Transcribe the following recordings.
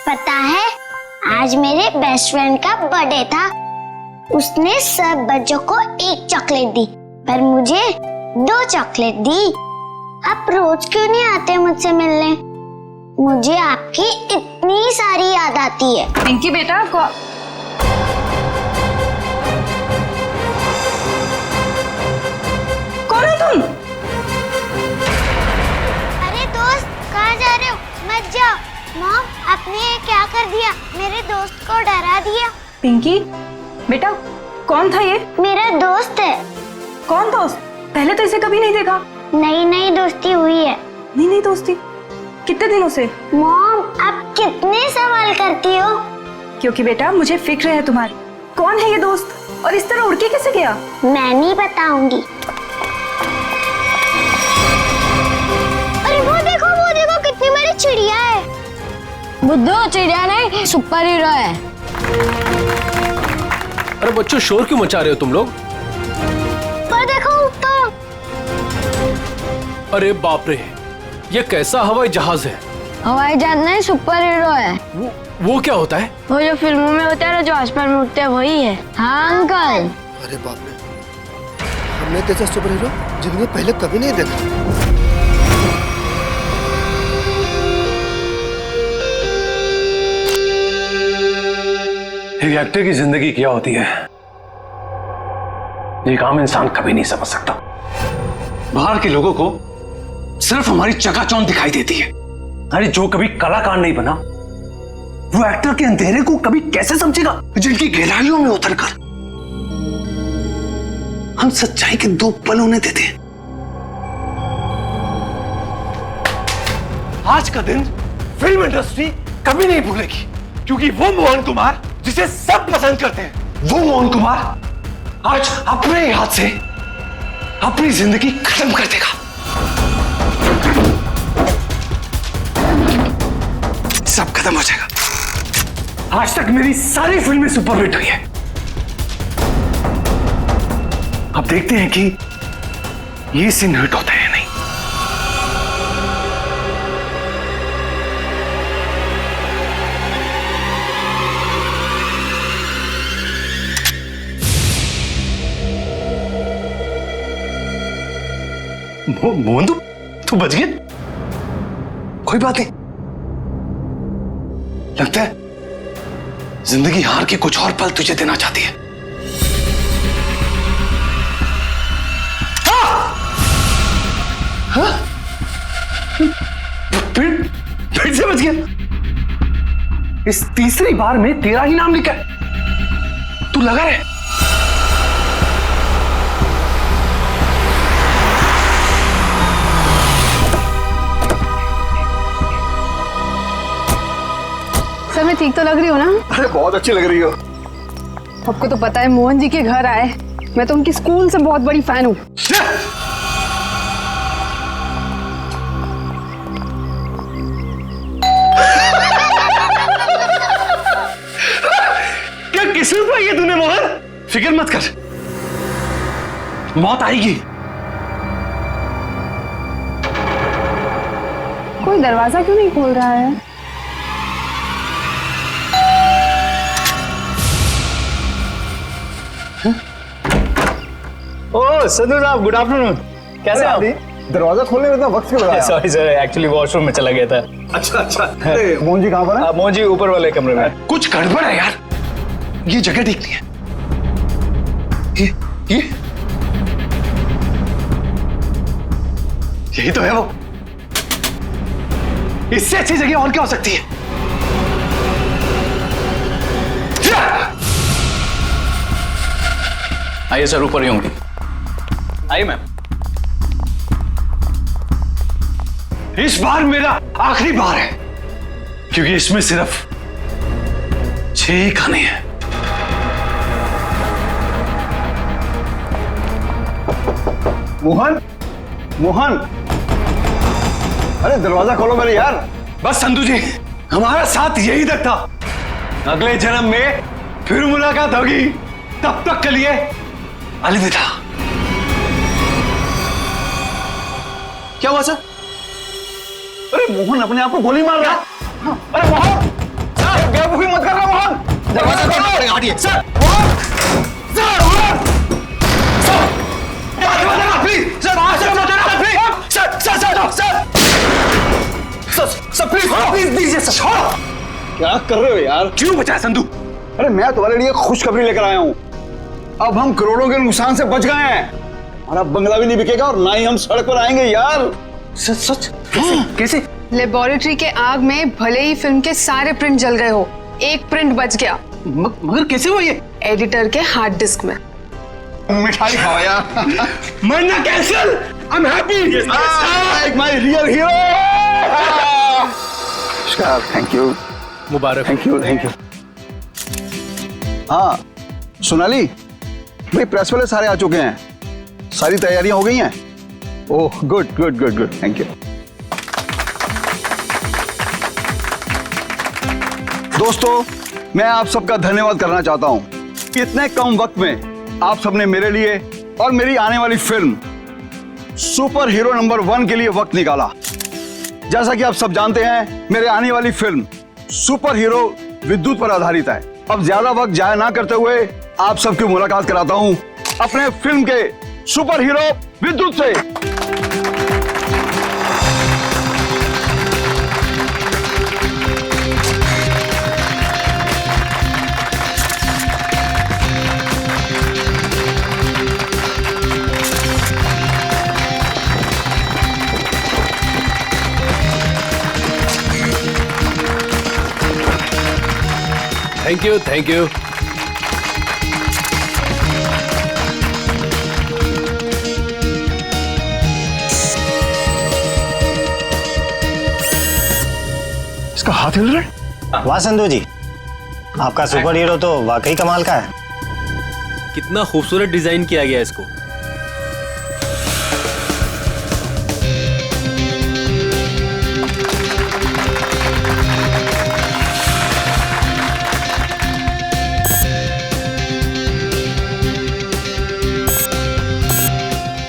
पता है, आज मेरे बेस्ट फ्रेंड का बर्थडे था। उसने सब बच्चों को एक चॉकलेट दी, पर मुझे 2 चॉकलेट दी। आप रोज क्यों नहीं आते मुझसे मिलने? मुझे आपकी इतनी सारी याद आती है। पिंकी बेटा, कौन हो तुम? अरे दोस्त, कहाँ जा रहे हो? मत जाओ। मॉम, आपने ये क्या कर दिया? मेरे दोस्त को डरा दिया। पिंकी बेटा, कौन था ये? मेरा दोस्त है। कौन दोस्त? पहले तो इसे कभी नहीं देखा। नई नई दोस्ती हुई है। नहीं दोस्ती? कितने दिनों से? मॉम, आप कितने सवाल करती हो? क्योंकि बेटा मुझे फिक्र है तुम्हारी। कौन है ये दोस्त और इस तरह उड़ के कैसे गया? मैं नहीं बताऊंगी। अरे वो देखो कितनी बड़ी चिड़िया है। बुद्धू, चिड़िया नहीं, सुपर हीरो है। अरे बच्चों, शोर क्यों मचा रहे हो तुम लोग? पर देखो ऊपर। अरे बाप रे, ये कैसा हवाई जहाज है? हवाई जहाज नहीं, सुपर हीरो है। वो क्या होता है? वो जो फिल्मों में होता है ना, जो आसमान में उड़ते हैं, वही है। हाँ अंकल। अरे बाप रे, हमने तो ऐसा सुपर हीरो जिंदगी में पहले कभी नहीं देखा। एक एक्टर की जिंदगी क्या होती है, ये एक आम इंसान कभी नहीं समझ सकता। बाहर के लोगों को सिर्फ हमारी चकाचौंध दिखाई देती है। अरे जो कभी कलाकार नहीं बना, वो एक्टर के अंधेरे को कभी कैसे समझेगा? जिनकी गहराइयों में उतरकर हम सच्चाई के 2 पल उन्हें देते हैं। आज का दिन फिल्म इंडस्ट्री कभी नहीं भूलेगी, क्योंकि वो मोहन कुमार जिसे सब पसंद करते हैं, वो मोहन कुमार आज अपने हाथ से अपनी जिंदगी खत्म कर देगा। सब खत्म हो जाएगा। आज तक मेरी सारी फिल्में सुपरहिट हुई है। अब देखते हैं कि ये सीन हिट होता है या नहीं। मोहन, तू बच गया? कोई बात नहीं। लगता है जिंदगी हार के कुछ और पल तुझे देना चाहती है। हाँ? फिर से बच गया। इस तीसरी बार में तेरा ही नाम लिखा है। तू लगा रहे। सर, मैं ठीक तो लग रही हूँ ना? अरे बहुत अच्छी लग रही हो। आपको तो पता है, मोहन जी के घर आए, मैं तो उनकी स्कूल से बहुत बड़ी फैन हूँ। क्या किस्मत पाई है तूने मोहन? फिक्र मत कर, मौत आएगी। कोई दरवाजा क्यों नहीं खोल रहा है? ओह संधू साहब, गुड आफ्टरनून। कैसे आप? दरवाजा खोलने में इतना वक्त क्यों लगाया? सॉरी सर, एक्चुअली वॉशरूम में चला गया था। अच्छा। मोहन जी कहाँ पर है? मोहन जी ऊपर वाले कमरे में। कुछ गड़बड़ है यार, ये जगह ठीक नहीं है। ये यही तो है वो। इससे अच्छी जगह और क्या हो सकती है? आइए सर, ऊपर ही होंगे। आइए मैम। इस बार मेरा आखिरी बार है, क्योंकि इसमें सिर्फ 6 ही खाने हैं। मोहन, मोहन, अरे दरवाजा खोलो मेरे यार। बस संधू जी, हमारा साथ यही तक था। अगले जन्म में फिर मुलाकात होगी। तब तक के लिए अलविदा। क्या हुआ सर? अरे मोहन अपने आप को गोली मार रहा है। अरे मोहन! बेवकूफी मत करना मोहन, दरवाजा खोलना पड़ेगा। हटिए सर, क्या कर रहे हो यार? क्यों बचाया संधू? अरे मैं तुम्हारे लिए खुशखबरी लेकर आया हूँ। अब हम करोड़ों के नुकसान से बच गए हैं। हमारा बंगला भी नहीं बिकेगा और ना ही हम सड़क पर आएंगे यार। सच सच? कैसे? लेबोरेटरी के आग में भले ही फिल्म के सारे प्रिंट जल गए हो, एक प्रिंट बच गया। मगर कैसे हुआ ये? एडिटर के हार्ड डिस्क में। मिठाई खाओ यार। मरना cancel. I am happy. My real hero. Thank you, Mubarak. Thank you, thank you. हाँ सोनाली भाई, प्रेस वाले सारे आ चुके हैं, सारी तैयारियां हो गई हैं। Oh good good good good, thank you. दोस्तों मैं आप सबका धन्यवाद करना चाहता हूं कि इतने कम वक्त में आप सबने मेरे लिए और मेरी आने वाली फिल्म सुपर हीरो नंबर 1 के लिए वक्त निकाला। जैसा कि आप सब जानते हैं, मेरे आने वाली फिल्म सुपर हीरो विद्युत पर आधारित है। अब ज्यादा वक्त जाया ना करते हुए आप सबकी मुलाकात कराता हूं अपने फिल्म के सुपर हीरो विद्युत से। Thank you, thank you. इसका हाथ हिल रहा है। वाह संधू जी, आपका सुपर हीरो तो वाकई कमाल का है। कितना खूबसूरत डिजाइन किया गया इसको।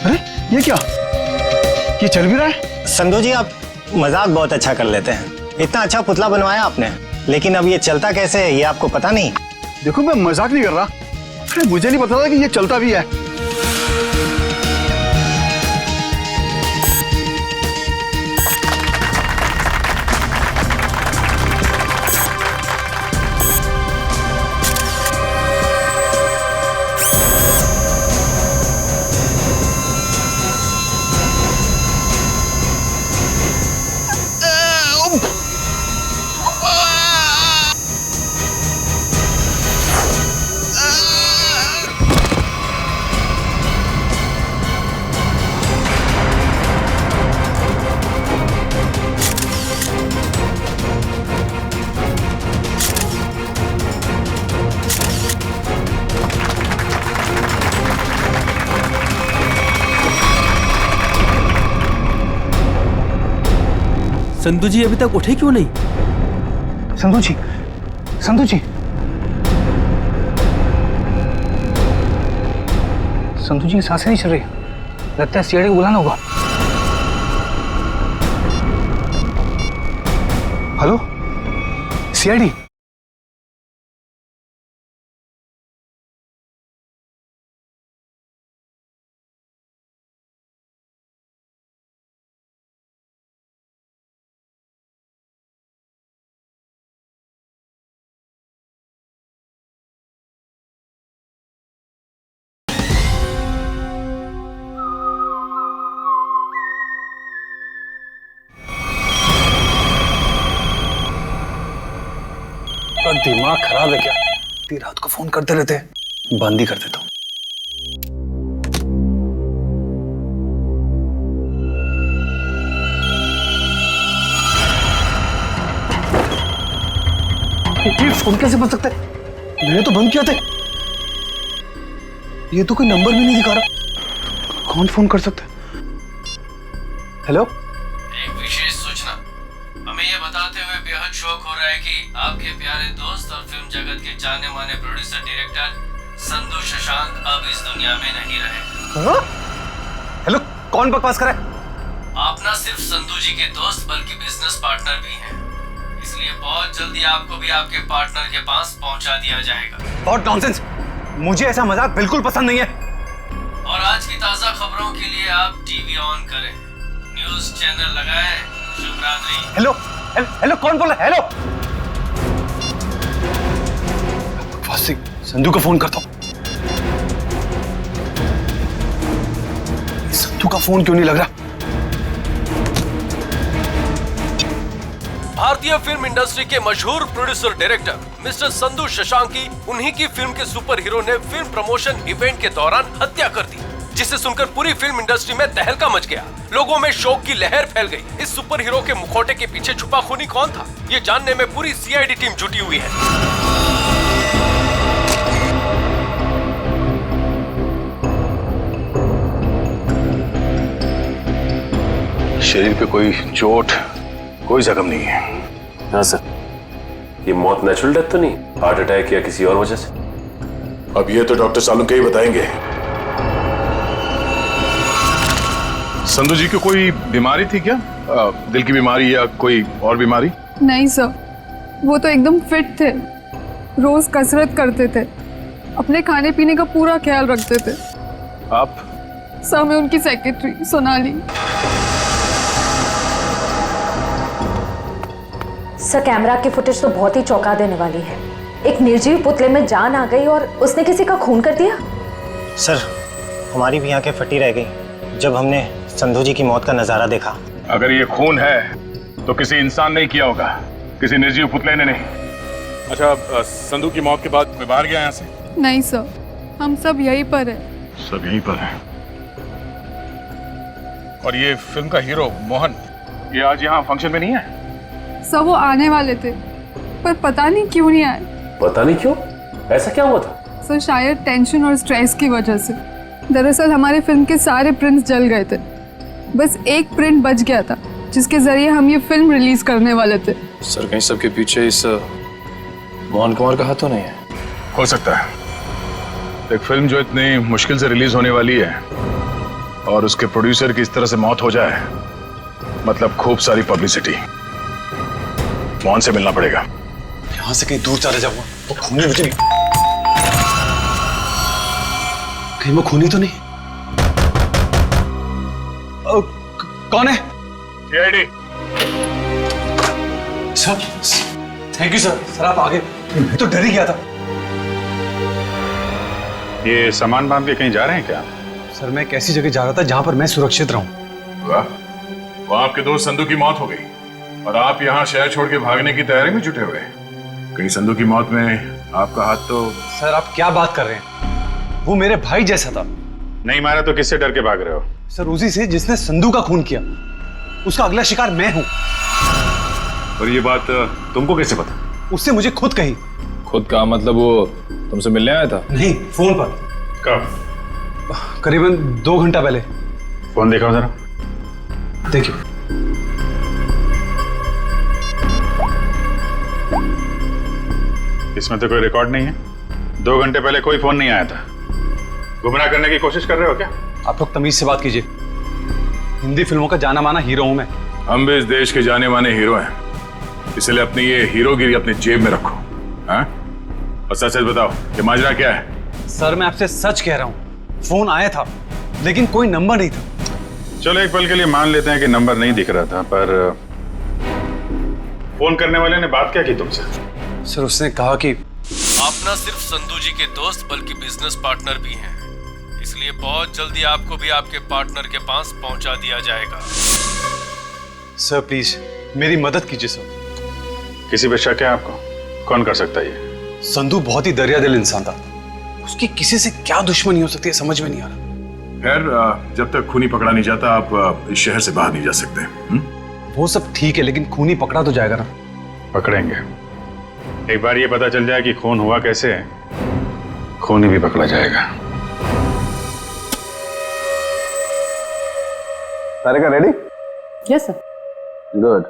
अरे ये क्या, ये चल भी रहा है? संधू जी आप मजाक बहुत अच्छा कर लेते हैं। इतना अच्छा पुतला बनवाया आपने, लेकिन अब ये चलता कैसे है ये आपको पता नहीं? देखो मैं मजाक नहीं कर रहा, अरे मुझे नहीं पता था कि ये चलता भी है। संधू जी अभी तक उठे क्यों नहीं? संधू जी, संधू जी, संधू जी की सांसें नहीं चल रही, लगता है सीआईडी को बुलाना होगा। हेलो सीआईडी, दिमाग खराब है क्या? इतनी रात को फोन करते रहते, बंद ही कर देता हूं। ये फोन कैसे बन सकता है? मैंने तो बंद किया था। ये तो कोई नंबर भी नहीं दिखा रहा, कौन फोन कर सकता है? हेलो, एक विशेष सूचना। हमें यह बताते हुए बेहद शौक हो रहा है कि आपके प्यारे दोस्त और फिल्म जगत के जाने माने प्रोड्यूसर डायरेक्टर संधू शशांक अब इस दुनिया में नहीं रहे। हेलो, कौन बकवास कर रहा है? आप न सिर्फ संधू जी के दोस्त बल्कि बिजनेस पार्टनर भी हैं। इसलिए बहुत जल्दी आपको भी आपके पार्टनर के पास पहुंचा दिया जाएगा। बहुत नॉनसेंस, मुझे ऐसा मजाक बिल्कुल पसंद नहीं है। और आज की ताजा खबरों के लिए आप टीवी ऑन करें, न्यूज चैनल लगाएं। शुभ रात्रि। हेलो हेलो, कौन बोल रहा है? हेलो, बकवास, संधू को फोन करता हूं। संधू का फोन क्यों नहीं लग रहा? भारतीय फिल्म इंडस्ट्री के मशहूर प्रोड्यूसर डायरेक्टर मिस्टर संधू शशांकी, उन्हीं की फिल्म के सुपर हीरो ने फिल्म प्रमोशन इवेंट के दौरान हत्या कर दी, जिसे सुनकर पूरी फिल्म इंडस्ट्री में तहलका मच गया। लोगों में शोक की लहर फैल गई। इस सुपर हीरो के मुखौटे के पीछे छुपा खूनी कौन था, ये जानने में पूरी सीआईडी टीम जुटी हुई है। शरीर पे कोई चोट, कोई जख्म नहीं है। हाँ सर, ये मौत नेचुरल डेथ तो नहीं, हार्ट अटैक या किसी और वजह से? अब ये तो डॉक्टर सालुंके ही बताएंगे। संधू जी को कोई बीमारी थी क्या? दिल की बीमारी या कोई और बीमारी? नहीं सर, वो तो एकदम फिट थे, रोज कसरत करते थे, अपने खाने पीने का पूरा ख्याल रखते थे। आप? सर, मैं उनकी सेक्रेटरी सोनाली। सर, कैमरा की फुटेज तो बहुत ही चौंका देने वाली है। एक निर्जीव पुतले में जान आ गई और उसने किसी का खून कर दिया। सर, हमारी भी आंखें फटी रह गई जब हमने संधू जी की मौत का नजारा देखा। अगर ये खून है तो किसी इंसान ने किया होगा, किसी निर्जीव पुतले ने नहीं। अच्छा, संधू की मौत के बाद मैं बाहर गया यहाँ से? नहीं सर, हम सब यहीं पर है। सब यहीं पर है। और ये फिल्म का हीरो मोहन, ये आज यहाँ फंक्शन में नहीं है? सब वो आने वाले थे, पर पता नहीं क्यों नहीं आए। पता नहीं क्यों? ऐसा क्या हुआ था? सर, शायद टेंशन और स्ट्रेस की वजह से। दरअसल हमारे फिल्म के सारे प्रिंट्स जल गए थे, बस एक प्रिंट बच गया था जिसके जरिए हम ये फिल्म रिलीज करने वाले थे। सर, कहीं सबके पीछे इस मोहन कुमार का हाथ तो नहीं है? हो सकता है। एक फिल्म जो इतनी मुश्किल से रिलीज होने वाली है और उसके प्रोड्यूसर की इस तरह से मौत हो जाए, मतलब खूब सारी पब्लिसिटी। मोहन से मिलना पड़ेगा। यहां से कहीं दूर चले जाऊंगा। वो खूनी मुझे नहीं, कहीं वो खूनी तो नहीं? कौन है? CID. Sir, thank you sir. Sir, आप आगे, मैं तो डर ही गया था। ये सामान बांध के कहीं जा रहे हैं क्या? सर, मैं एक ऐसी जगह जा रहा था जहां पर मैं सुरक्षित रहूं। वाह, वो आपके दोस्त संधू की मौत हो गई और आप यहाँ शहर छोड़ के भागने की तैयारी में जुटे हुए। कहीं संधू की मौत में आपका हाथ तो? सर, आप क्या बात कर रहे हैं? वो मेरे भाई जैसा था। नहीं मारा तो किससे डर के भाग रहे हो? सर, उसी से जिसने संधू का खून किया। उसका अगला शिकार मैं हूं। और ये बात तुमको कैसे पता? उससे मुझे खुद कही। खुद का मतलब वो तुमसे मिलने आया था? नहीं, फोन पर। कब? करीबन 2 घंटा पहले। फोन देखा जरा। देखिए। इसमें तो कोई रिकॉर्ड नहीं है। 2 घंटे पहले कोई फोन नहीं आया था। गुमराह करने की कोशिश कर रहे हो क्या? आप लोग तमीज से बात कीजिए। हिंदी फिल्मों का जाना माना हीरो हूं मैं। हम भी इस देश के जाने माने हीरो हैं, इसलिए अपनी ये हीरोगिरी अपनी जेब में रखो। हाँ? और सच सच बताओ, ये माजरा क्या है? सर, मैं आपसे सच कह रहा हूं। फोन आया था, लेकिन कोई नंबर नहीं था। चलो, एक पल के लिए मान लेते हैं कि नंबर नहीं दिख रहा था, पर फोन करने वाले ने बात क्या की तुमसे? सर, उसने कहा कि आप न सिर्फ संधू जी के दोस्त बल्कि बिजनेस पार्टनर भी हैं, इसलिए बहुत जल्दी आपको भी आपके पार्टनर के पास पहुंचा दिया जाएगा। सर, प्लीज मेरी मदद कीजिए सर। किसी पे शक है आपको? कौन कर सकता है ये? संधू बहुत ही दरियादिल इंसान था। उसकी किसी से क्या दुश्मनी हो सकती है, समझ में नहीं आ रहा। खैर, जब तक खूनी पकड़ा नहीं जाता आप इस शहर से बाहर नहीं जा सकते। वो सब ठीक है, लेकिन खूनी पकड़ा तो जाएगा ना? पकड़ेंगे। एक बार ये पता चल जाए कि खून हुआ कैसे है, खूनी भी पकड़ा जाएगा। सारे का रेडी? Yes sir. गुड।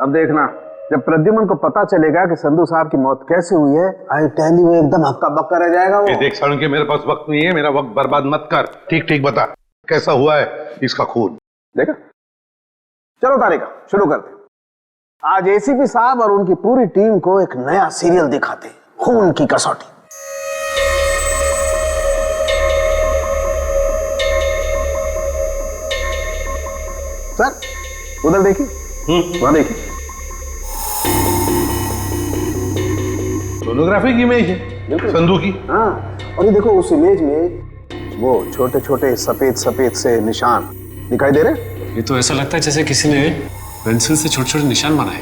अब देखना, जब प्रद्युमन को पता चलेगा कि संधू साहब की मौत कैसे हुई है, आई टेल यू, एकदम हक्का बक्का रह जाएगा वो। देख सालुंके, मेरे पास वक्त नहीं है, मेरा वक्त बर्बाद मत कर। ठीक ठीक बता, कैसा हुआ है इसका खून? देखा? चलो तारिका, शुरू करते। आज एसीपी साहब और उनकी पूरी टीम को एक नया सीरियल दिखाते, खून की कसौटी। सर उधर देखिए, वहां देखिए, सोनोग्राफी की इमेज है संधू की। हाँ, और ये देखो उस इमेज में वो छोटे छोटे सफेद सफेद से निशान दिखाई दे रहे। ये तो ऐसा लगता है जैसे किसी ने पेंसिल से छोटे छोटे निशान बनाए,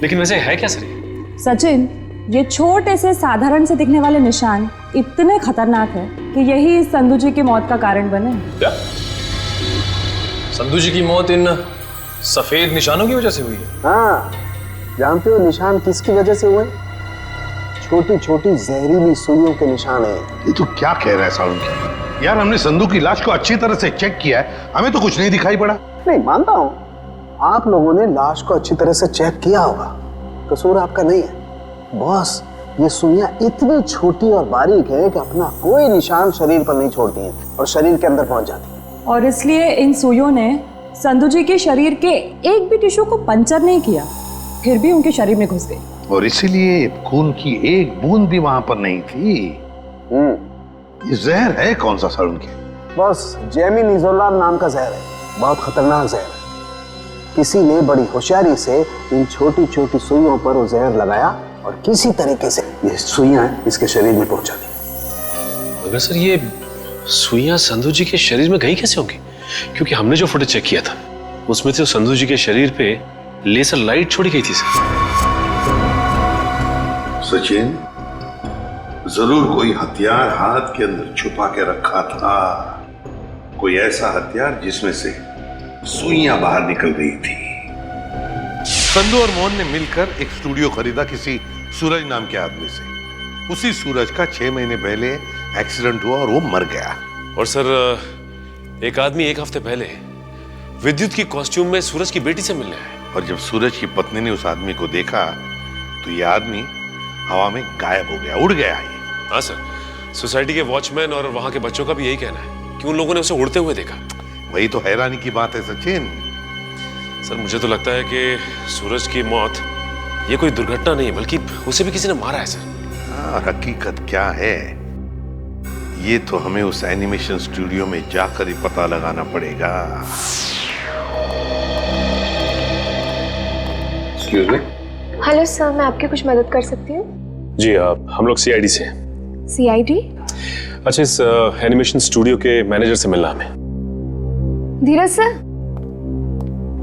लेकिन वैसे है क्या सर ये? सचिन, ये छोटे से साधारण से दिखने वाले निशान इतने खतरनाक है कि यही संधू जी की मौत का कारण बने। क्या संधू जी की मौत इन सफेद निशानों की वजह से हुई है? हाँ, जानते हो निशान किसकी वजह से हुए? छोटी छोटी जहरीली सुइयों के निशान है। ये तो क्या कह रहा है साउंड? यार हमने संधू की लाश को अच्छी तरह से चेक किया है, हमें तो कुछ नहीं दिखाई पड़ा। नहीं मानता हूँ, आप लोगों ने लाश को अच्छी तरह से चेक किया होगा, कसूर आपका नहीं है। बॉस, ये सुइयां इतनी छोटी और बारीक है कि अपना कोई निशान शरीर पर नहीं छोड़ती हैं और शरीर के अंदर पहुंच जाती है। और इसलिए इन सुइयों ने संधू जी के शरीर के एक भी टिश्यू को पंचर नहीं किया, फिर भी उनके शरीर में घुस गई। और इसीलिए खून की एक बूंद भी वहां पर नहीं थी। ये जहर है कौन सा सर उनके? बस जेमिनिजोलाम नाम का जहर है, बहुत खतरनाक जहर है। किसी ने बड़ी होशियारी से इन छोटी छोटी सुइयों पर वो जहर लगाया और किसी तरीके से ये सुइयां इसके शरीर में पहुंचा दी। मगर सर ये सुइयां संधू जी के शरीर में गई कैसे होंगी? क्योंकि हमने जो फुटेज चेक किया था उसमें तो संधू जी के शरीर पे लेजर लाइट छोड़ी गई थी सर। सचिन, जरूर कोई हथियार हाथ के अंदर छुपा के रखा था, कोई ऐसा हथियार जिसमें से सुइयां बाहर निकल गई थी। संधू और मोहन ने मिलकर एक स्टूडियो खरीदा किसी सूरज नाम के आदमी से। उसी सूरज का 6 महीने पहले एक्सीडेंट हुआ और वो मर गया। और सर एक आदमी एक हफ्ते पहले विद्युत की कॉस्ट्यूम में सूरज की बेटी से मिलने आया। और जब सूरज की पत्नी ने उस आदमी को देखा तो ये आदमी हवा में गायब हो गया, उड़ गया है। हाँ सर, सोसाइटी के वॉचमैन और वहां के बच्चों का भी यही कहना है कि उन लोगों ने उसे उड़ते हुए देखा। वही तो हैरानी की बात है सचिन। सर मुझे तो लगता है कि सूरज की मौत ये कोई दुर्घटना नहीं बल्कि उसे भी किसी ने मारा है सर। और हकीकत क्या है ये तो हमें उस एनिमेशन स्टूडियो में जाकर ही पता लगाना पड़ेगा। Excuse me. हेलो सर, मैं आपकी कुछ मदद कर सकती हूँ? जी हम लोग सीआईडी से हैं। सीआईडी? अच्छा, इस एनिमेशन स्टूडियो के मैनेजर से मिलना हमें। धीरज सर,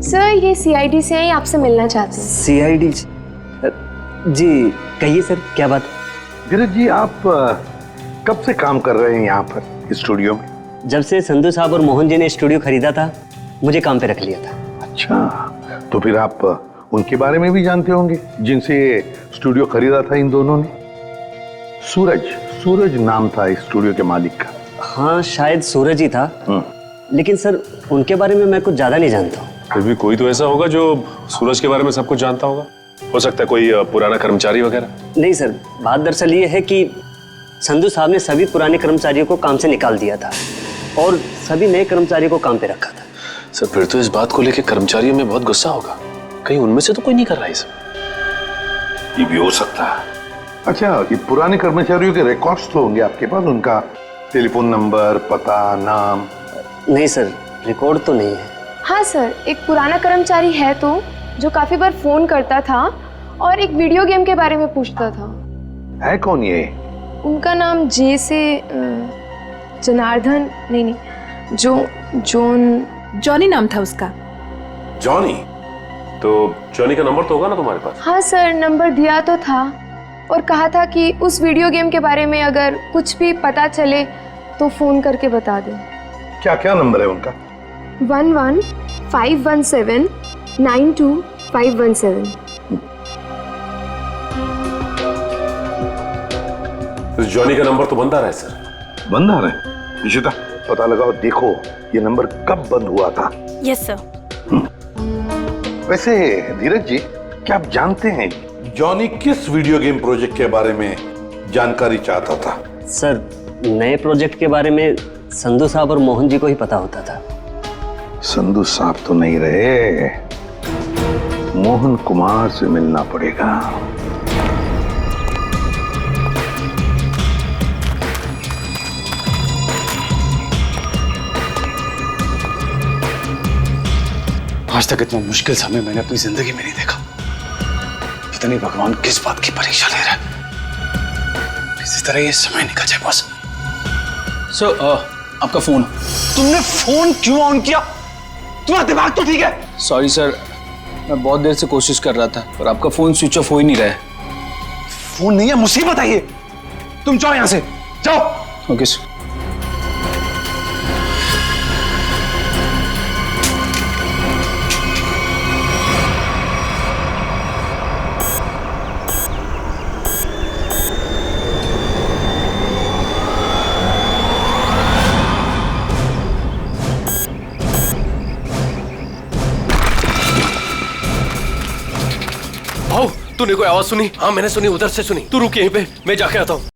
सर ये सीआईडी से हैं, आपसे मिलना चाहते हैं। सीआईडी? जी कहिए सर, क्या बात? धीरज जी, आप कब से काम कर रहे हैं यहाँ पर स्टूडियो में? जब से संधू साहब और मोहन जी ने स्टूडियो खरीदा था, मुझे काम पे रख लिया था। अच्छा, तो फिर आप उनके बारे में भी जानते होंगे जिनसे स्टूडियो खरीदा था इन दोनों ने? सूरज नाम था इस स्टूडियो के मालिक का। हाँ शायद सूरज ही था, लेकिन सर उनके बारे में मैं कुछ ज्यादा नहीं जानता हूँ। फिर भी कोई तो ऐसा होगा जो सूरज के बारे में सब कुछ जानता होगा। हो सकता है कोई पुराना कर्मचारी वगैरह। नहीं सर, बात दरअसल ये है कि संधू साहब ने सभी पुराने कर्मचारियों को काम से निकाल दिया था और सभी नए कर्मचारियों को काम पे रखा था। सर फिर तो इस बात को लेकर कर्मचारियों में बहुत गुस्सा होगा, कहीं उनमें से तो कोई नहीं कर रहा है सब। ये भी हो सकता है। अच्छा, ये पुराने कर्मचारियों के रिकॉर्ड्स तो होंगे आपके पास, उनका टेलीफोन नंबर, पता, नाम? नहीं सर, रिकॉर्ड तो नहीं है। हाँ सर, एक पुराना कर्मचारी है तो जो काफी बार फोन करता था और एक वीडियो गेम के बारे में पूछता था। है कौन ये? उनका नाम जे से जनार्दन, नहीं जॉनी नाम था उसका। जॉनी? तो जॉनी का नंबर तो होगा ना तुम्हारे पास? हाँ सर, नंबर दिया तो था और कहा था कि उस वीडियो गेम के बारे में अगर कुछ भी पता चले तो फोन करके बता दें। क्या क्या नंबर है उनका? 11517 92517। जॉनी का नंबर तो बंद आ रहा है सर। बंद आ रहा है? निशिता पता लगाओ, देखो ये नंबर कब बंद हुआ था। Yes sir. वैसे धीरज जी, क्या आप जानते हैं जॉनी किस वीडियो गेम प्रोजेक्ट के बारे में जानकारी चाहता था? सर नए प्रोजेक्ट के बारे में संधू साहब और मोहन जी को ही पता होता था। संधू साहब तो नहीं रहे, मोहन कुमार से मिलना पड़ेगा। आज तक इतना मुश्किल समय मैंने अपनी जिंदगी में नहीं देखा। पता नहीं भगवान किस बात की परीक्षा ले रहा है। किसी तरह ये समय निकल जाए बस। सर, आपका फोन। तुमने फोन क्यों ऑन किया? तुम्हारा दिमाग तो ठीक है? सॉरी सर, मैं बहुत देर से कोशिश कर रहा था पर आपका फोन स्विच ऑफ हो ही नहीं रहा है। फोन नहीं है, मुसीबत है ये। तुम जाओ यहां से, जाओ। Okay sir. तूने कोई आवाज सुनी? हाँ मैंने सुनी, उधर से सुनी। तू रुक यहीं पे, मैं जाके आता हूँ।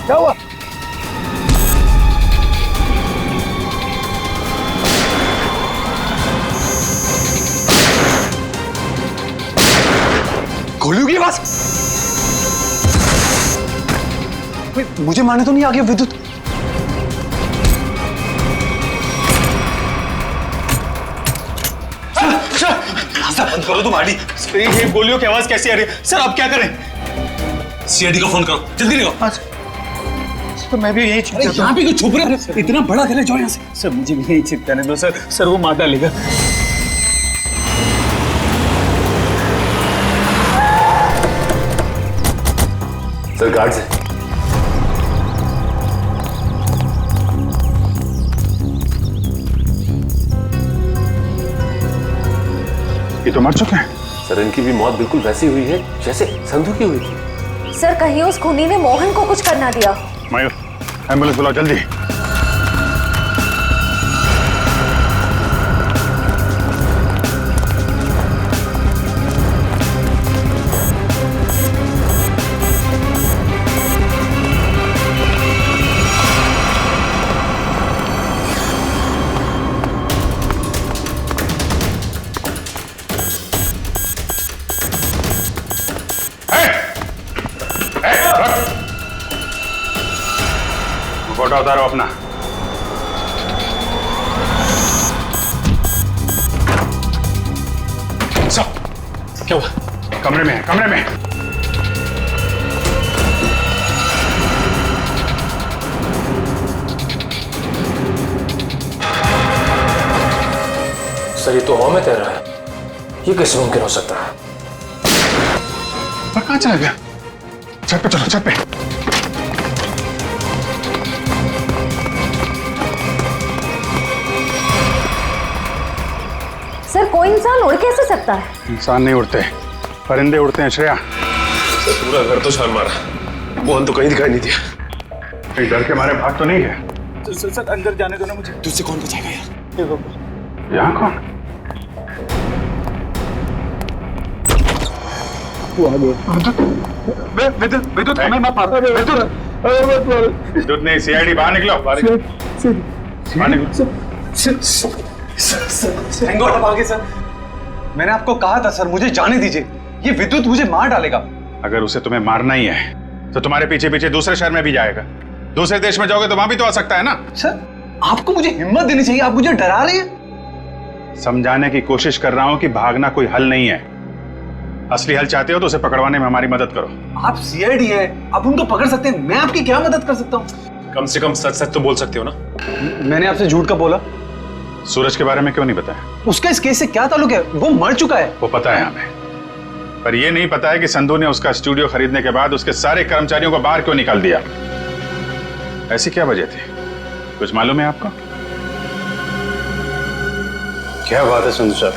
क्या हुआ? गोलियों की आवाज। मुझे मारने तो नहीं आ गया विद्युत? सर बंद करो तुम आईडी। ये गोलियों की आवाज कैसी आ रही है? सर आप क्या करें? सीआईडी को फोन करो, जल्दी निकलो। तो मैं भी यही छिपता हूं। यहाँ पे क्यों छुप रहे हो? इतना बड़ा घर है, जाओ यहाँ से। सर मुझे भी यही छिपकाने दो सर। सर वो मार डालेगा। सर गार्ड से। ये तो मर चुके हैं। सर इनकी भी मौत बिल्कुल वैसी हुई है जैसे संधू की हुई थी। सर कहीं उस खूनी ने मोहन को कुछ करना दिया। मयूर, एम्बुलेंस बुलाओ जल्दी। फोटो उतारो अपना। क्या हुआ? कमरे में है, कमरे में। सर ये तो हवा में तैर रहा है, ये कैसे मुमकिन हो सकता है? पर कहाँ चला गया? छत पे चलो, छत पे। सर कोई इंसान उड़ कैसे सकता है? इंसान नहीं उड़ते, परिंदे उड़ते हैं श्रेया। सर पूरा घर तो छान मारा, मोहन तो कहीं दिखाई नहीं दिया। कहीं डर के मारे भाग तो नहीं है? सर अंदर जाने दो ना मुझे। तुझसे कौन बचाएगा यार? यहाँ कौन? वो आ गया। विद्युत हमें मत मारो। विद्युत नहीं, सीआईडी बाहर निकलो। बाहर निकलो। सर मैंने आपको कहा था सर, मुझे जाने दीजिए। ये विद्युत मुझे मार डालेगा। अगर उसे तुम्हें मारना ही है तो तुम्हारे पीछे पीछे दूसरे शहर में भी जाएगा। दूसरे देश में जाओगे तो वहां भी तो आ सकता है ना। सर आपको मुझे हिम्मत देनी चाहिए, आप मुझे डरा रहे हैं। समझाने की कोशिश कर रहा हूं कि भागना कोई हल नहीं है। असली हल चाहते हो तो उसे पकड़वाने में हमारी मदद करो। आप सीआईडी है, आप उनको पकड़ सकते हैं, मैं आपकी क्या मदद कर सकता हूँ? कम से कम सच सच तो बोल सकते हो ना। मैंने आपसे झूठ का बोला? सूरज के बारे में क्यों नहीं बताया? उसका इस केस से क्या ताल्लुक है? वो मर चुका है। वो पता है हमें, पर यह नहीं पता है कि संधू ने उसका स्टूडियो खरीदने के बाद उसके सारे कर्मचारियों को बाहर क्यों निकाल दिया। ऐसी क्या वजह थी, कुछ मालूम है आपको? क्या बात है संधू साहब,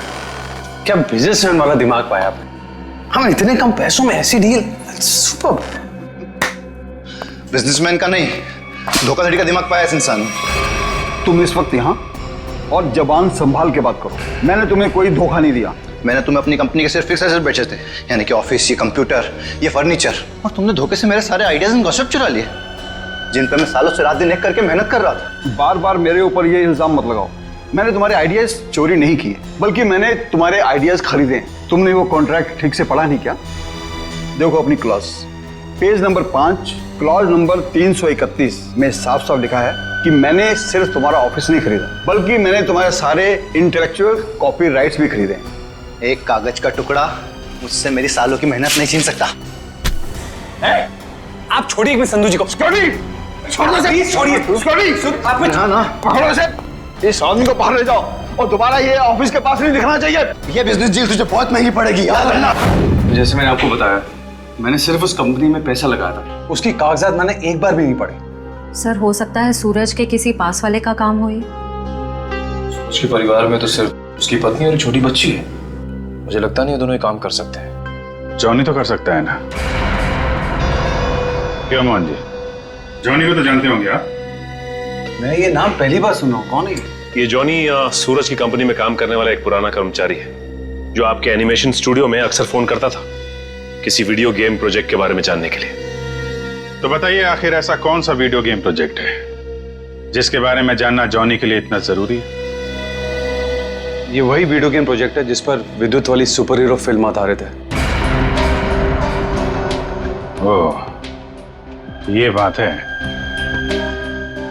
क्या बिजनेसमैन वाला दिमाग पाया आपने। हम इतने कम पैसों में ऐसी डील, सुपर। बिजनेसमैन का नहीं, धोखाधड़ी का दिमाग पाया इस इंसान ने। तुम इस वक्त यहाँ और जबान संभाल के बात करो। मैंने तुम्हें कोई धोखा नहीं दिया। मैंने तुम्हें अपनी कंपनी के सिर्फ फिक्स एसेट बेचे थे, यानी कि ऑफिस, ये कंप्यूटर, ये फर्नीचर, और तुमने धोखे से मेरे सारे आइडियाज एंड गॉसिप चुरा लिए, जिन पर मैं सालों से रात दिन एक करके मेहनत कर रहा था। बार बार मेरे ऊपर ये इल्जाम मत लगाओ। मैंने तुम्हारे आइडियाज चोरी नहीं किए, बल्कि मैंने तुम्हारे आइडियाज खरीदे। तुमने वो कॉन्ट्रैक्ट ठीक से पढ़ा नहीं क्या? देखो अपनी clause, page number 5, clause number 331 में साफ साफ लिखा है कि मैंने सिर्फ तुम्हारा ऑफिस नहीं खरीदा, बल्कि मैंने तुम्हारे सारे इंटेलेक्चुअल कॉपीराइट्स भी खरीदे। एक कागज का टुकड़ा मुझसे मेरी सालों की मेहनत नहीं छीन सकता। आप छोड़िए एक मिनट संधू जी को। छोड़िए, ना पकड़ो इसे, इस आदमी को बाहर ले जाओ और दोबारा ये ऑफिस के पास नहीं दिखना चाहिए। ये बिजनेस डील तुझे बहुत महंगी पड़ेगी, याद रखना। जैसे मैंने आपको बताया, मैंने सिर्फ उस कंपनी में पैसा लगाया था, उसकी कागजात मैंने एक बार भी नहीं पढ़े। सर हो सकता है सूरज के किसी पास वाले का काम हो ये। उसके परिवार में तो सिर्फ उसकी पत्नी और एक छोटी बच्ची है। मुझे लगता नहीं ये दोनों ही काम कर सकते हैं। जॉनी तो कर सकता है ना, क्यों मोहन जी? जॉनी को तो जानते होंगे आप। मैं ये नाम पहली बार सुना हूँ, कौन है ये जॉनी सूरज की कंपनी में काम करने वाला एक पुराना कर्मचारी है, जो आपके एनिमेशन स्टूडियो में अक्सर फोन करता था किसी वीडियो गेम प्रोजेक्ट के बारे में जानने के लिए। तो बताइए आखिर ऐसा कौन सा वीडियो गेम प्रोजेक्ट है जिसके बारे में जानना जॉनी के लिए इतना जरूरी है? ये वही वीडियो गेम प्रोजेक्ट है जिस पर विद्युत वाली सुपर हीरो फिल्म आधारित है। ओह, ये बात है।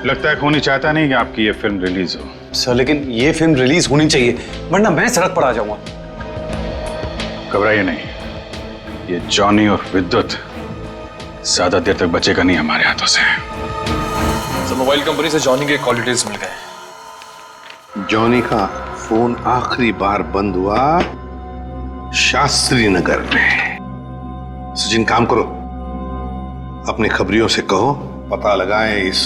लगता है खूनी चाहता नहीं कि आपकी ये फिल्म रिलीज हो। सर लेकिन ये फिल्म रिलीज होनी चाहिए, वरना मैं सड़क पर आ जाऊंगा। घबराइए नहीं, ये जॉनी और विद्युत ज्यादा देर तक बचेगा नहीं हमारे हाथों से। सर मोबाइल कंपनी से जॉनी के कॉल डिटेल्स मिल गए। जॉनी का फोन आखिरी बार बंद हुआ शास्त्री नगर में। सचिन काम करो, अपने खबरियों से कहो पता लगाएं इस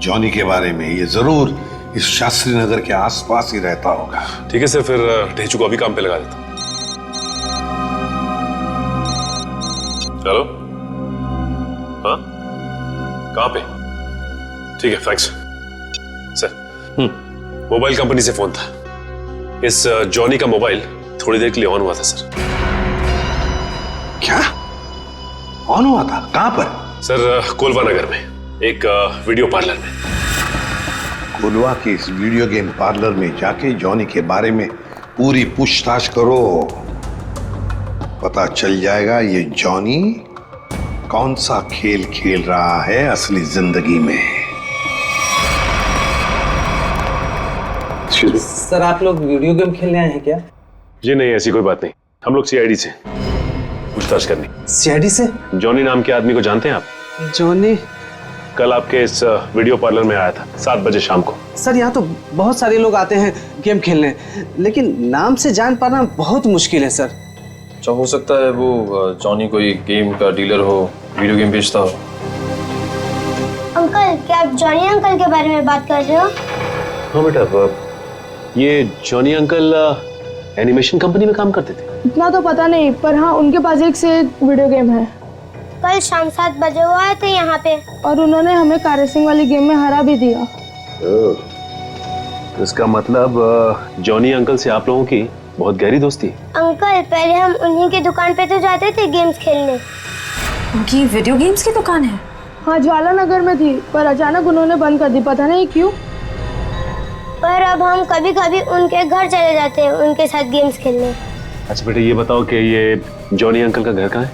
जॉनी के बारे में। ये जरूर इस शास्त्री नगर के आसपास ही रहता होगा। ठीक है सर, फिर ढेचू को अभी काम पे लगा देता हूं। हेलो, हाँ कहाँ पे? ठीक है, थैंक्स सर। मोबाइल कंपनी से फोन था। इस जॉनी का मोबाइल थोड़ी देर के लिए ऑन हुआ था सर। क्या ऑन हुआ था? कहां पर? सर कोलवा नगर में एक वीडियो पार्लर में। कोलवा के इस वीडियो गेम पार्लर में जाके जॉनी के बारे में पूरी पूछताछ करो, पता चल जाएगा ये जॉनी कौन सा खेल खेल रहा है असली जिंदगी में। सर आप लोग वीडियो गेम खेलने आए हैं क्या? जी नहीं, ऐसी कोई बात नहीं। हम लोग सीआईडी से पूछताछ करनी। सीआईडी से? जॉनी नाम के आदमी को जानते हैं आप? जॉनी कल आपके इस वीडियो पार्लर में आया था 7 बजे शाम को। सर यहाँ तो बहुत सारे लोग आते हैं गेम खेलने, लेकिन नाम से जान पाना बहुत मुश्किल है सर। अच्छा, हो सकता है वो जॉनी कोई गेम का डीलर हो, वीडियो गेम बेचता हो। अंकल, क्या आप जॉनी अंकल के बारे में बात कर रहे हो? हाँ बेटा, ये जॉनी अंकल एनिमेशन कंपनी में काम करते थे। इतना तो पता नहीं, पर हाँ उनके पास एक से एक वीडियो गेम है। कल शाम 7 बजे वो आए थे यहाँ पे, और उन्होंने हमें कार रेसिंग वाली गेम में हरा भी दिया। इसका मतलब जॉनी अंकल से आप लोगों की बहुत गहरी दोस्ती है। अंकल पहले हम उन्हीं की दुकान पे तो जाते थे गेम्स खेलने। उनकी वीडियो गेम्स की दुकान है? हाँ, ज्वाला नगर में थी, पर अचानक उन्होंने बंद कर दी, पता नहीं क्यों। पर अब हम कभी कभी उनके घर चले जाते हैं उनके साथ गेम्स खेलने। अच्छा बेटा, ये बताओ कि ये जॉनी अंकल का घर कहाँ है?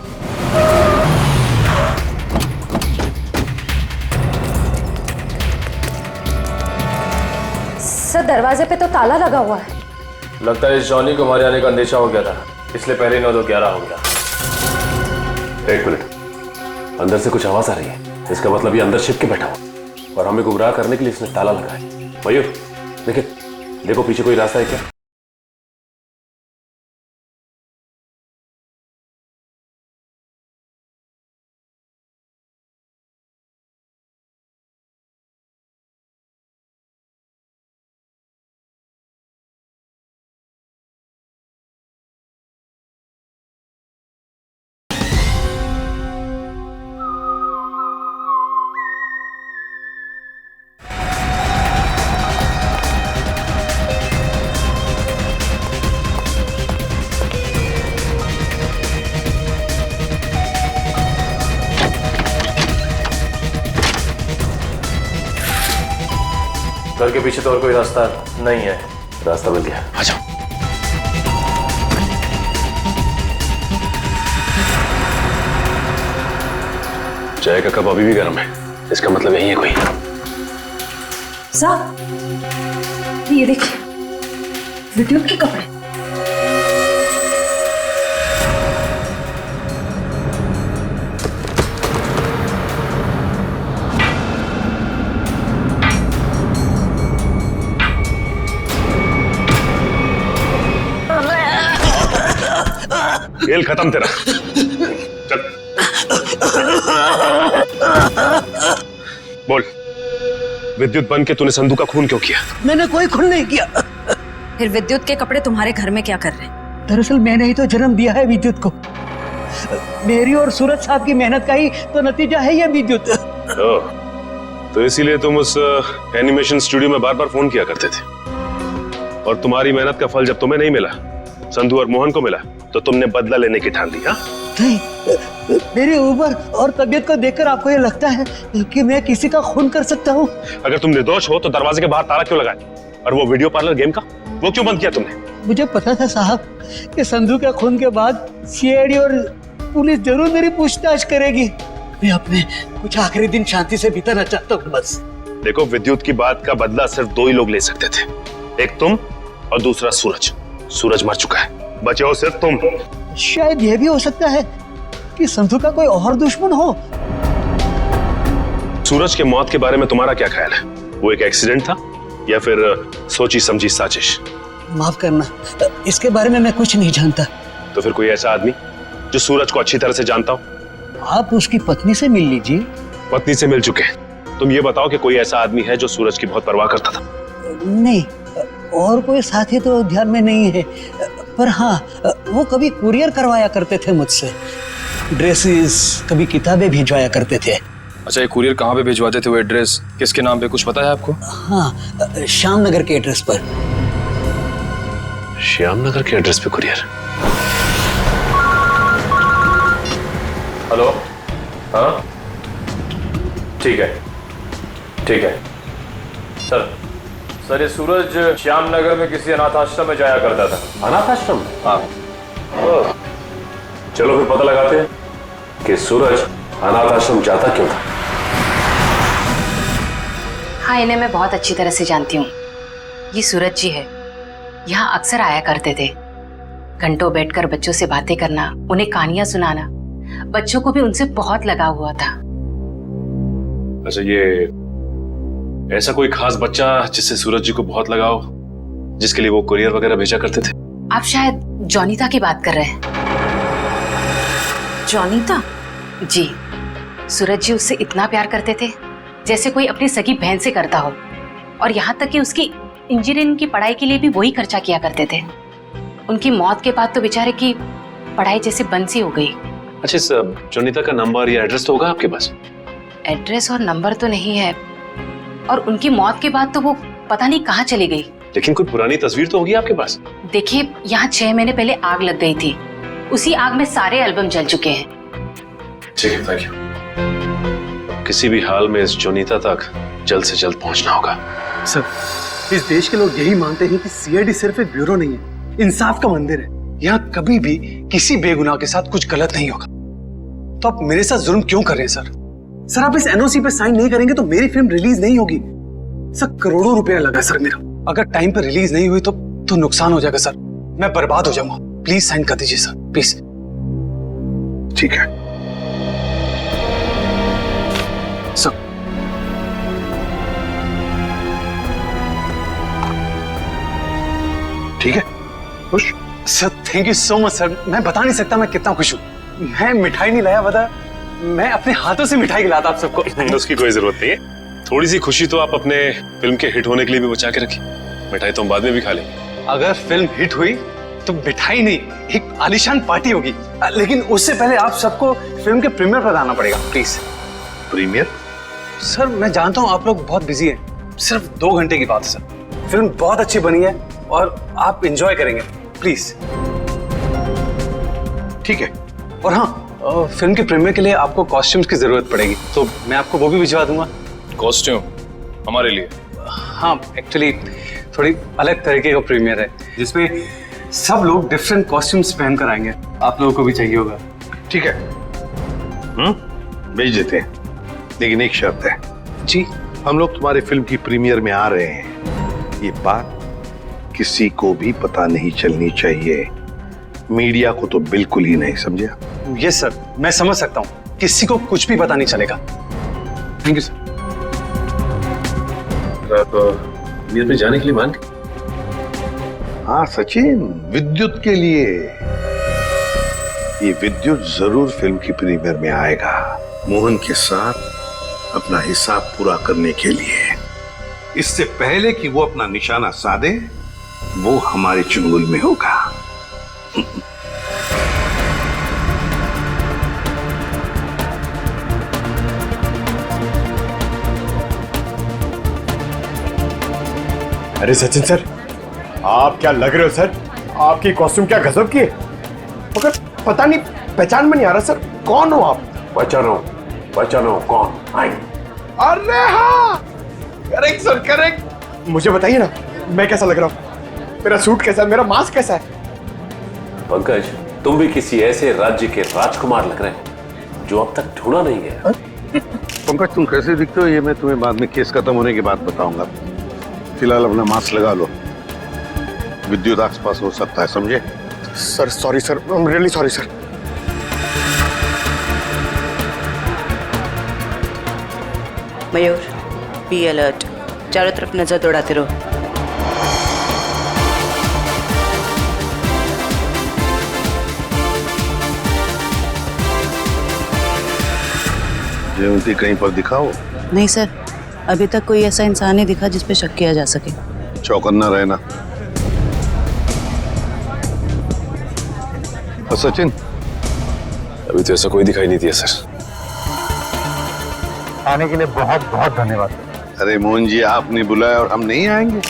सर दरवाजे पे तो ताला लगा हुआ है। लगता है इस जॉनी को हमारे आने का अंदेशा हो गया था, इसलिए पहले 9-2-11 हो गया। एक मिनट, अंदर से कुछ आवाज आ रही है। इसका मतलब ये अंदर छिप के बैठा हुआ और हमें गुमराह करने के लिए इसने ताला लगाया है। मयूर देखिए, देखो पीछे कोई रास्ता है क्या? घर के पीछे तो और कोई रास्ता नहीं है। रास्ता मिल गया, आ जाओ। चाय का कप अभी भी गर्म है, इसका मतलब यही है कोई। साहब ये देखिए, विद्युत के कपड़े। खेल खत्म तेरा, चल। बोल, विद्युत बन के तूने संधू का खून क्यों किया? मैंने कोई खून नहीं किया। फिर विद्युत के कपड़े तुम्हारे घर में क्या कर रहे हैं? दरअसल मैंने ही तो जन्म दिया है विद्युत को। मेरी और सूरज साहब की मेहनत का ही तो नतीजा है ये विद्युत। तो इसीलिए तुम उस एनिमेशन स्टूडियो में बार बार फोन किया करते थे, और तुम्हारी मेहनत का फल जब तुम्हें नहीं मिला, संधू और मोहन को मिला, तो तुमने बदला लेने की ठान ली। हाँ? नहीं, मेरी उम्र और तबीयत को देखकर आपको ये लगता है कि मैं किसी का खून कर सकता हूँ? अगर तुम निर्दोष हो तो दरवाजे के बाहर ताला क्यों लगाया? और वो वीडियो पार्लर गेम का, वो क्यों बंद किया तुमने? मुझे पता था साहब कि संधू के खून के बाद सीआईडी और पुलिस जरूर मेरी पूछताछ करेगी। मैं अपने कुछ आखिरी दिन शांति से बिताना चाहता हूँ बस। देखो, विद्युत की बात का बदला सिर्फ दो ही लोग ले सकते थे, एक तुम और दूसरा सूरज। सूरज मर चुका है, बचे हो सिर्फ तुम। शायद यह भी हो सकता है कि संधू का कोई और दुश्मन हो। सूरज के मौत के बारे में तुम्हारा क्या ख्याल है? वो एक एक्सीडेंट था या फिर सोची समझी साजिश? माफ करना, इसके बारे में मैं कुछ नहीं जानता। तो फिर कोई ऐसा आदमी जो सूरज को अच्छी तरह से जानता हो? आप उसकी पत्नी से मिल लीजिए। पत्नी से मिल चुके हैं, तुम ये बताओ कि कोई ऐसा आदमी है जो सूरज की बहुत परवाह करता था? नहीं, और कोई साथी तो ध्यान में नहीं है, पर हाँ, वो कभी कुरियर करवाया करते थे मुझसे। ड्रेसेस, कभी किताबें भिजवाया करते थे। अच्छा, ये कुरियर कहाँ पे भिजवाते थे? वो एड्रेस किसके नाम पे, कुछ पता है आपको? हाँ, श्याम नगर के एड्रेस पर। श्याम नगर के एड्रेस पे कुरियर? हेलो, हाँ ठीक है, ठीक है सर, ये सूरज श्याम नगर में किसी अनाथ आश्रम में जाया करता था। अनाथ आश्रम? हाँ। चलो फिर पता लगाते हैं कि सूरज अनाथ आश्रम जाता क्यों था। हाँ, इन्हें मैं बहुत अच्छी तरह से जानती हूँ। ये सूरज जी है, यहाँ अक्सर आया करते थे। घंटों बैठकर बच्चों से बातें करना, उन्हें कहानियां सुनाना, बच्चों को भी उनसे बहुत लगाव हुआ था। अच्छा, ये ऐसा कोई खास बच्चा जिससे सूरज जी को बहुत लगाव, जिसके लिए वो कुरियर वगैरह भेजा करते थे? आप शायद जॉनीता की बात कर रहे हैं। जॉनीता? जी, सूरज जी उससे इतना प्यार करते थे जैसे कोई अपनी सगी बहन से करता हो, और यहाँ तक कि उसकी इंजीनियरिंग की पढ़ाई के लिए भी वही खर्चा किया करते थे। उनकी मौत के बाद तो बेचारे की पढ़ाई जैसे बंद सी हो गई। अच्छा, इस जॉनीता का नंबर या एड्रेस तो होगा आपके पास? एड्रेस और नंबर तो नहीं है, और उनकी मौत के बाद तो वो पता नहीं कहाँ चली गई। लेकिन कोई पुरानी तस्वीर तो होगी आपके पास? देखिए, यहाँ 6 महीने पहले आग लग गई थी, उसी आग में सारे एल्बम जल चुके हैं। ठीक है, थैंक यू। किसी भी हाल में इस जॉनीता तक जल्द से जल्द पहुंचना होगा। सर, इस देश के लोग यही मानते हैं कि सीआईडी सिर्फ एक ब्यूरो नहीं है, इंसाफ का मंदिर है। यहाँ कभी भी किसी बेगुनाह के साथ कुछ गलत नहीं होगा। तो आप मेरे साथ जुल्म क्यों कर रहे हैं सर? सर, आप इस एनओसी पे साइन नहीं करेंगे तो मेरी फिल्म रिलीज नहीं होगी। सर, करोड़ों रुपया लगा सर मेरा। अगर टाइम पे रिलीज नहीं हुई तो नुकसान हो जाएगा सर, मैं बर्बाद हो जाऊंगा। प्लीज साइन कर दीजिए सर, प्लीज। ठीक है, सर ठीक है, खुश? Sir thank you so much sir. मैं बता नहीं सकता मैं कितना खुश हूँ। मैं मिठाई नहीं लाया, बता मैं अपने हाथों से मिठाई खिलाता आप सबको। उसकी कोई जरूरत नहीं है। थोड़ी सी खुशी तो आप अपने फिल्म के हिट होने के लिए भी बचा के रखिए। मिठाई तो हम बाद में भी खा लेंगे। अगर फिल्म हिट हुई तो मिठाई नहीं, एक आलीशान पार्टी होगी। लेकिन उससे पहले आप सबको फिल्म के प्रीमियर पर आना पड़ेगा प्लीज। प्रीमियर? सर मैं जानता हूँ आप लोग बहुत बिजी हैं, सिर्फ 2 घंटे की बात है सर। फिल्म बहुत अच्छी बनी है और आप एंजॉय करेंगे, प्लीज। ठीक है। और हाँ, फिल्म के प्रीमियर के लिए आपको कॉस्ट्यूम्स की जरूरत पड़ेगी, तो मैं आपको वो भी भिजवा दूंगा। कॉस्ट्यूम हमारे लिए? हाँ, एक्चुअली थोड़ी अलग तरीके का प्रीमियर है जिसमें सब लोग डिफरेंट कॉस्ट्यूम्स पहन कर आएंगे। आप लोगों को भी चाहिए होगा। ठीक है, भेज देते हैं, लेकिन एक शर्त है। जी? हम लोग तुम्हारे फिल्म की प्रीमियर में आ रहे हैं, ये बात किसी को भी पता नहीं चलनी चाहिए। मीडिया को तो बिल्कुल ही नहीं, समझा? यस सर, मैं समझ सकता हूँ, किसी को कुछ भी पता नहीं चलेगा। Thank you sir. आप प्रीमियर में जाने के लिए मान? हाँ सचिन, विद्युत के लिए। ये विद्युत जरूर फिल्म की प्रीमियर में आएगा, मोहन के साथ अपना हिसाब पूरा करने के लिए। इससे पहले कि वो अपना निशाना साधे, वो हमारे चुंगल में होगा। अरे सचिन सर, आप क्या लग रहे हो सर? आपकी कॉस्ट्यूम क्या गजब की है, मगर पता नहीं पहचान में नहीं आ रहा सर, कौन हो आप? पहचानो कौन? अरे हाँ, करेक्ट सर करेक्ट। मुझे बताइए ना, मैं कैसा लग रहा हूँ? मेरा सूट कैसा है, मेरा मास्क कैसा है? पंकज, तुम भी किसी ऐसे राज्य के राजकुमार लग रहे हो जो अब तक ढूंढा नहीं गया। पंकज तुम कैसे दिखते हो ये मैं तुम्हें बाद में केस खत्म होने के बाद बताऊंगा। फिलहाल अपना मास्क लगा लो, विद्युत आसपास हो सकता है, समझे? Sir sorry sir, I am really sorry sir. Mayur, be alert, चारों तरफ नजर दौड़ाते रहो। जयवंती कहीं पर दिखाओ। नहीं सर, अभी तक कोई ऐसा इंसान नहीं दिखा जिस पे शक किया जा सके। चौकन्ना रहना। और सचिन? अभी तो ऐसा कोई दिखाई नहीं दिया सर। आने के लिए बहुत बहुत धन्यवाद। अरे मोहन जी, आपने बुलाया और हम नहीं आएंगे?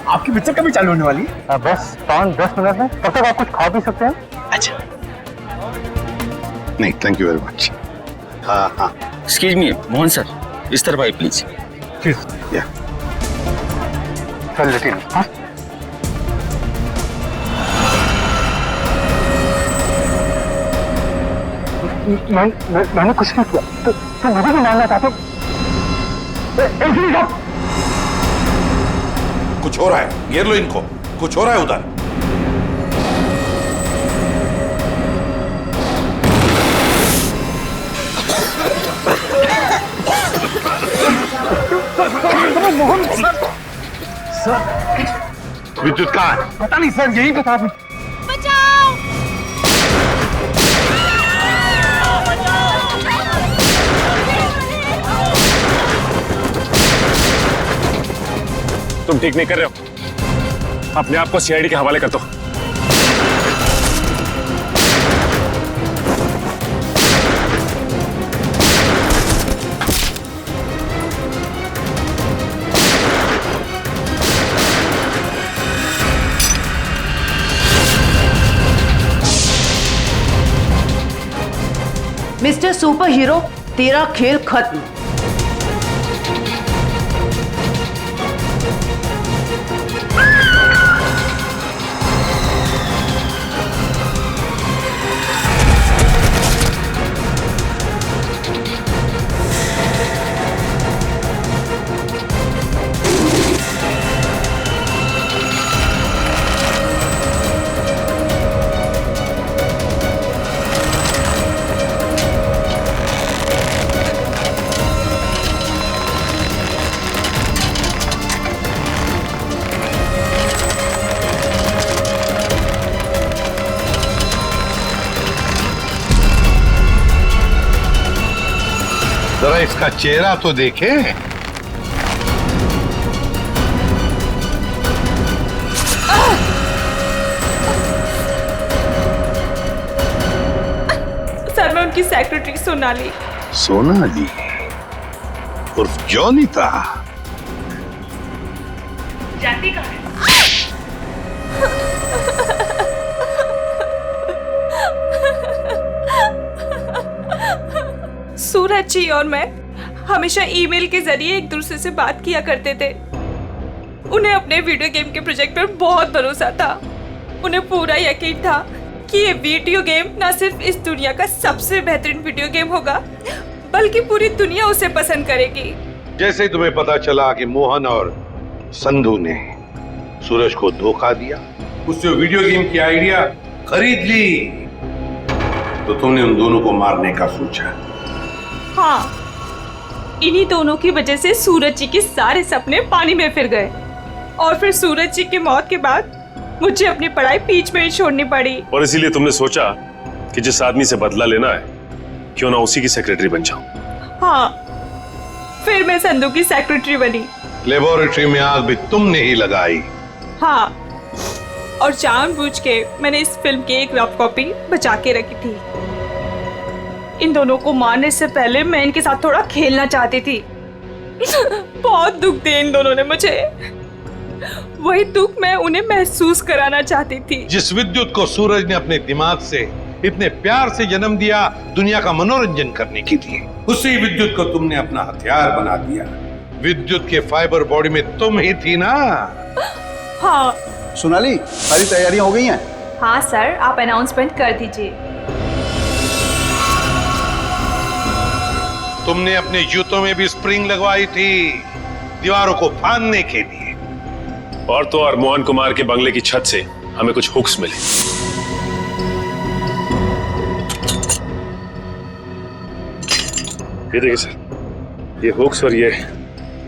आपकी पिक्चर कभी चालू होने वाली है? बस 5-10 मिनट में, तब तक आप कुछ खा भी सकते हैं। अच्छा। नहीं, थैंक यू वेरी मच। हाँ हाँ। एक्सक्यूज मी मोहन सर, इस तरफ आइए प्लीज। या चल लेकिन हाँ? मैंने कुछ नहीं किया, तो मुझे भी मानना चाहते हो? कुछ हो रहा है, घेर लो इनको, कुछ हो रहा है उधर। सर, विद्युत कहाँ है? पता नहीं सर, यही बता दो। तुम ठीक नहीं कर रहे हो, अपने आप को सीआईडी के हवाले कर दो। मिस्टर सुपर हीरो, तेरा खेल खत्म। उसका चेहरा तो देखे। सर मैं उनकी सेक्रेटरी सोनाली। सोनाली उर्फ जॉनी था। जाती कहाँ है? सूरज जी और मैं हमेशा ईमेल के जरिए एक दूसरे से बात किया करते थे। उन्हें अपने वीडियो गेम के प्रोजेक्ट पर बहुत भरोसा था। उन्हें पूरा यकीन था कि ये वीडियो गेम न सिर्फ इस दुनिया का सबसे बेहतरीन वीडियो गेम होगा बल्कि पूरी दुनिया उसे पसंद करेगी। जैसे ही तुम्हें पता चला कि मोहन और संधू ने सूरज को धोखा दिया, उससे वीडियो गेम की आइडिया खरीद ली, तो तुमने उन दोनों को मारने का सोचा। हाँ, इन्हीं दोनों की वजह से सूरज जी के सारे सपने पानी में फिर गए और फिर सूरज जी की मौत के बाद मुझे अपनी पढ़ाई बीच में ही छोड़नी पड़ी। और इसीलिए तुमने सोचा कि जिस आदमी से बदला लेना है क्यों ना उसी की सेक्रेटरी बन जाऊं। हाँ, फिर मैं संधू की सेक्रेटरी बनी। लेबोरेटरी में आग भी तुमने ही लगाई। हाँ, और जानबूझ के मैंने इस फिल्म की एक रफ कॉपी बचा के रखी थी। इन दोनों को मारने से पहले मैं इनके साथ थोड़ा खेलना चाहती थी। बहुत दुख दिए इन दोनों ने मुझे। वही दुख मैं उन्हें महसूस कराना चाहती थी। जिस विद्युत को सूरज ने अपने दिमाग से इतने प्यार से जन्म दिया दुनिया का मनोरंजन करने के लिए, उसी विद्युत को तुमने अपना हथियार बना दिया। विद्युत के फाइबर बॉडी में तुम ही थी ना। हाँ। सोनाली, सारी तैयारियां हो गई हैं? हाँ सर, आप अनाउंसमेंट कर दीजिए। तुमने अपने जूतों में भी स्प्रिंग लगवाई थी दीवारों को फाड़ने के लिए। और तो और मोहन कुमार के बंगले की छत से हमें कुछ हुक्स मिले। ये देखिए सर, ये हुक्स और ये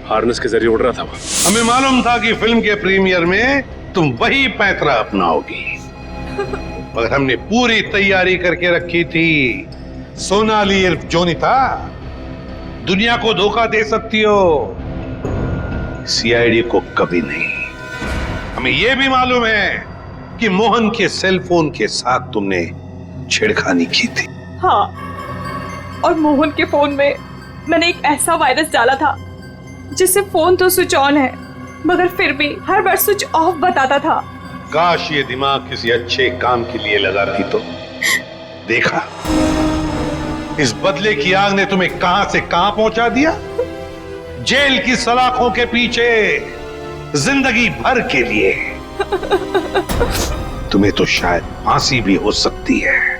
हार्नेस के जरिए उड़ रहा था। हमें मालूम था कि फिल्म के प्रीमियर में तुम वही पैंतरा अपनाओगी, मगर हमने पूरी तैयारी करके रखी थी। सोनाली इर्फ जोनी था, दुनिया को धोखा दे सकती हो, सीआईडी को कभी नहीं। हमें यह भी मालूम है कि मोहन के सेल फोन के साथ तुमने छेड़खानी की थी। हाँ, और मोहन के फोन में मैंने एक ऐसा वायरस डाला था जिससे फोन तो स्विच ऑन है मगर फिर भी हर बार स्विच ऑफ बताता था। काश ये दिमाग किसी अच्छे काम के लिए लगाती तो। देखा, इस बदले की आग ने तुम्हें कहां से कहां पहुंचा दिया। जेल की सलाखों के पीछे जिंदगी भर के लिए। तुम्हें तो शायद फांसी भी हो सकती है।